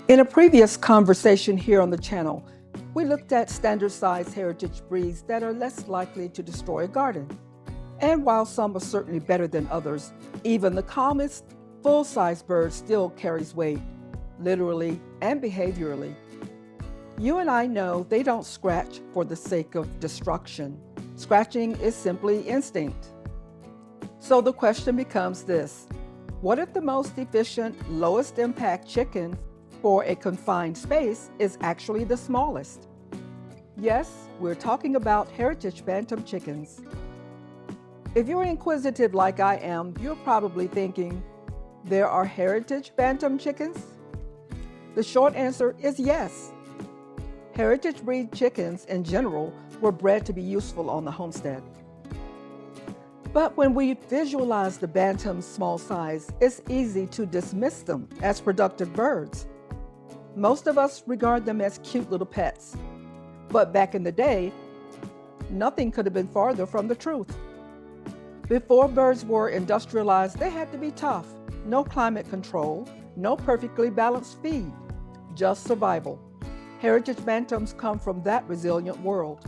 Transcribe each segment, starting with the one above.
In a previous conversation here on the channel, we looked at standard-sized heritage breeds that are less likely to destroy a garden. And while some are certainly better than others, even the calmest, full-size bird still carries weight, literally and behaviorally. You and I know they don't scratch for the sake of destruction. Scratching is simply instinct. So the question becomes this: what if the most efficient, lowest impact chicken for a confined space is actually the smallest? Yes, we're talking about heritage Bantam chickens. If you're inquisitive like I am, you're probably thinking, there are heritage Bantam chickens? The short answer is yes. Heritage breed chickens in general were bred to be useful on the homestead. But when we visualize the Bantam's small size, it's easy to dismiss them as productive birds. Most of us regard them as cute little pets. But back in the day, nothing could have been farther from the truth. Before birds were industrialized, they had to be tough. No climate control, no perfectly balanced feed, just survival. Heritage Bantams come from that resilient world.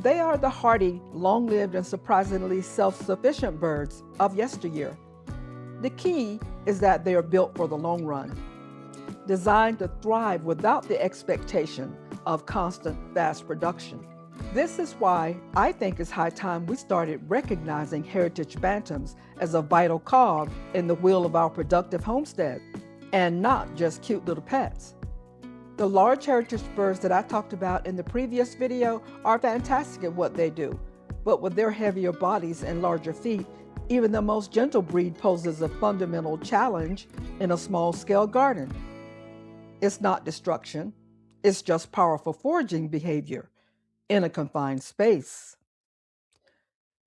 They are the hardy, long-lived, and surprisingly self-sufficient birds of yesteryear. The key is that they are built for the long run, designed to thrive without the expectation of constant, fast production. This is why I think it's high time we started recognizing heritage Bantams as a vital cog in the wheel of our productive homestead, and not just cute little pets. The large heritage birds that I talked about in the previous video are fantastic at what they do, but with their heavier bodies and larger feet, even the most gentle breed poses a fundamental challenge in a small-scale garden. It's not destruction, it's just powerful foraging behavior in a confined space.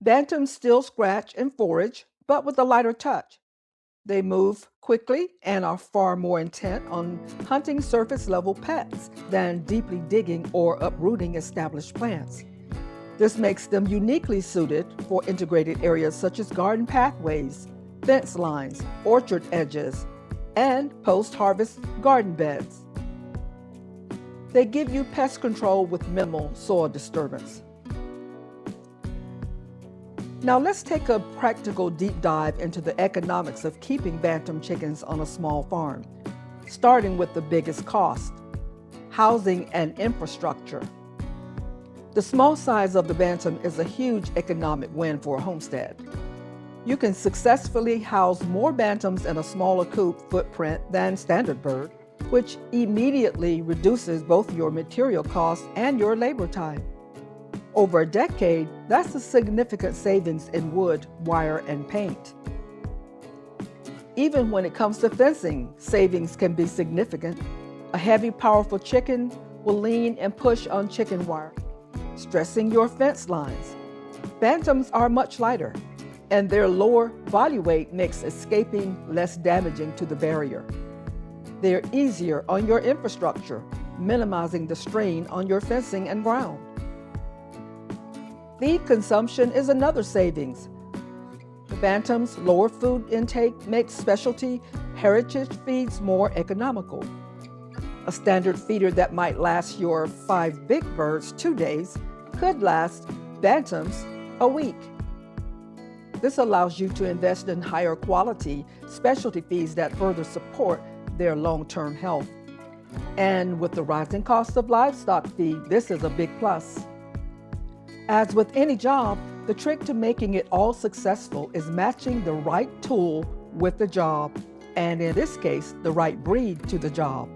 Bantams still scratch and forage, but with a lighter touch. They move quickly and are far more intent on hunting surface-level pests than deeply digging or uprooting established plants. This makes them uniquely suited for integrated areas such as garden pathways, fence lines, orchard edges, and post-harvest garden beds. They give you pest control with minimal soil disturbance. Now let's take a practical deep dive into the economics of keeping Bantam chickens on a small farm, starting with the biggest cost: housing and infrastructure. The small size of the Bantam is a huge economic win for a homestead. You can successfully house more Bantams in a smaller coop footprint than standard bird, which immediately reduces both your material costs and your labor time. Over a decade, that's a significant savings in wood, wire, and paint. Even when it comes to fencing, savings can be significant. A heavy, powerful chicken will lean and push on chicken wire, stressing your fence lines. Bantams are much lighter, and their lower body weight makes escaping less damaging to the barrier. They're easier on your infrastructure, minimizing the strain on your fencing and ground. Feed consumption is another savings. The Bantam's lower food intake makes specialty heritage feeds more economical. A standard feeder that might last your 5 big birds 2 days could last Bantams a week. This allows you to invest in higher quality specialty feeds that further support their long-term health. And with the rising cost of livestock feed, this is a big plus. As with any job, the trick to making it all successful is matching the right tool with the job, and in this case, the right breed to the job.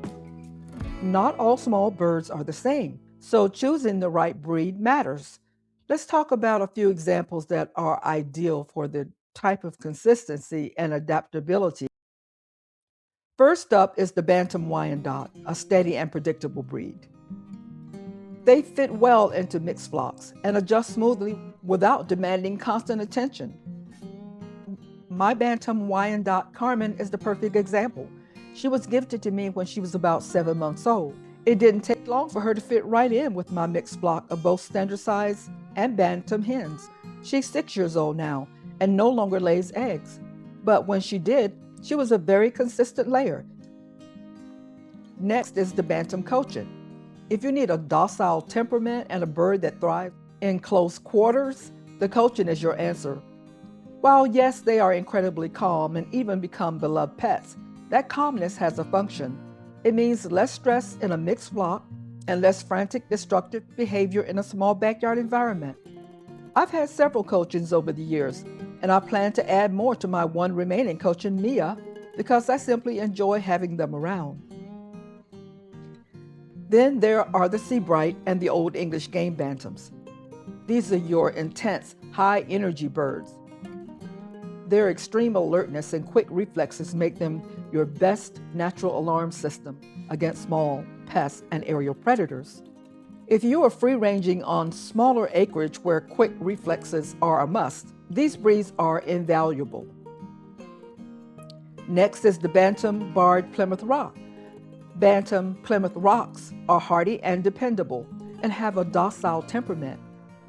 Not all small birds are the same, so choosing the right breed matters. Let's talk about a few examples that are ideal for the type of consistency and adaptability. First up is the Bantam Wyandotte, a steady and predictable breed. They fit well into mixed flocks and adjust smoothly without demanding constant attention. My Bantam Wyandotte Carmen is the perfect example. She was gifted to me when she was about 7 months old. It didn't take long for her to fit right in with my mixed flock of both standard size and Bantam hens. She's 6 years old now and no longer lays eggs. But when she did, she was a very consistent layer. Next is the Bantam Cochin. If you need a docile temperament and a bird that thrives in close quarters, the Cochin is your answer. While yes, they are incredibly calm and even become beloved pets, that calmness has a function. It means less stress in a mixed flock and less frantic, destructive behavior in a small backyard environment. I've had several Cochins over the years, and I plan to add more to my one remaining Cochin, Mia, because I simply enjoy having them around. Then there are the Seabright and the Old English Game Bantams. These are your intense, high-energy birds. Their extreme alertness and quick reflexes make them your best natural alarm system against small pests and aerial predators. If you are free-ranging on smaller acreage where quick reflexes are a must, these breeds are invaluable. Next is the Bantam Barred Plymouth Rock. Bantam Plymouth Rocks are hardy and dependable and have a docile temperament.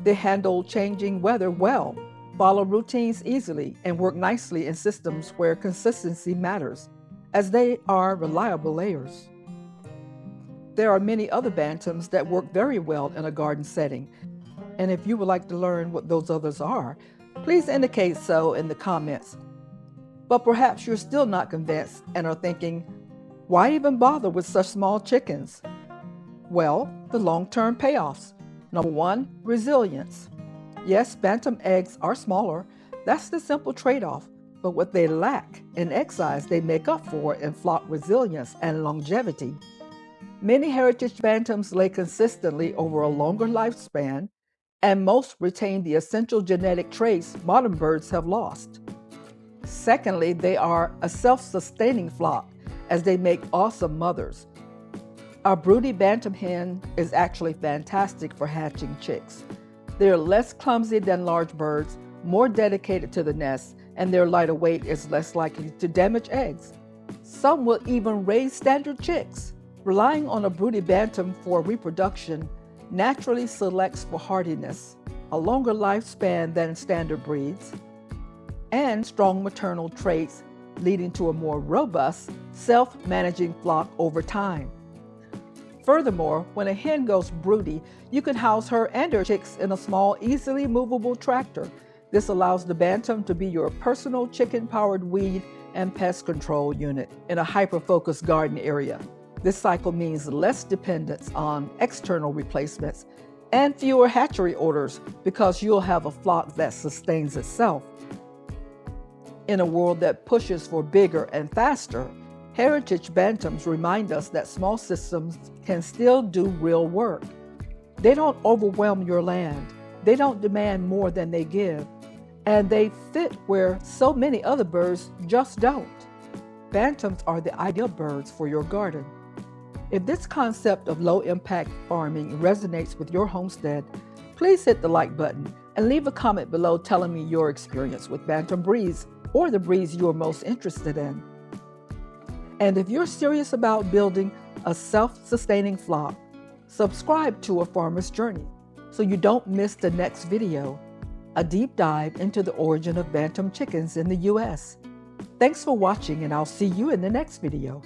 They handle changing weather well, follow routines easily, and work nicely in systems where consistency matters, as they are reliable layers. There are many other Bantams that work very well in a garden setting, and if you would like to learn what those others are, please indicate so in the comments. But perhaps you're still not convinced and are thinking, why even bother with such small chickens? Well, the long-term payoffs. Number 1, resilience. Yes, Bantam eggs are smaller. That's the simple trade-off. But what they lack in egg size, they make up for in flock resilience and longevity. Many heritage Bantams lay consistently over a longer lifespan, and most retain the essential genetic traits modern birds have lost. Secondly, they are a self-sustaining flock, as they make awesome mothers. A broody Bantam hen is actually fantastic for hatching chicks. They are less clumsy than large birds, more dedicated to the nest, and their lighter weight is less likely to damage eggs. Some will even raise standard chicks. Relying on a broody Bantam for reproduction naturally selects for hardiness, a longer lifespan than standard breeds, and strong maternal traits, leading to a more robust, self-managing flock over time. Furthermore, when a hen goes broody, you can house her and her chicks in a small, easily movable tractor. This allows the Bantam to be your personal chicken-powered weed and pest control unit in a hyper-focused garden area. This cycle means less dependence on external replacements and fewer hatchery orders because you'll have a flock that sustains itself. In a world that pushes for bigger and faster, heritage Bantams remind us that small systems can still do real work. They don't overwhelm your land, they don't demand more than they give, and they fit where so many other birds just don't. Bantams are the ideal birds for your garden. If this concept of low-impact farming resonates with your homestead, please hit the like button and leave a comment below telling me your experience with Bantam breeds or the breeds you are most interested in. And if you're serious about building a self-sustaining flock, subscribe to A Farmer's Journey so you don't miss the next video, a deep dive into the origin of Bantam chickens in the US. Thanks for watching, and I'll see you in the next video.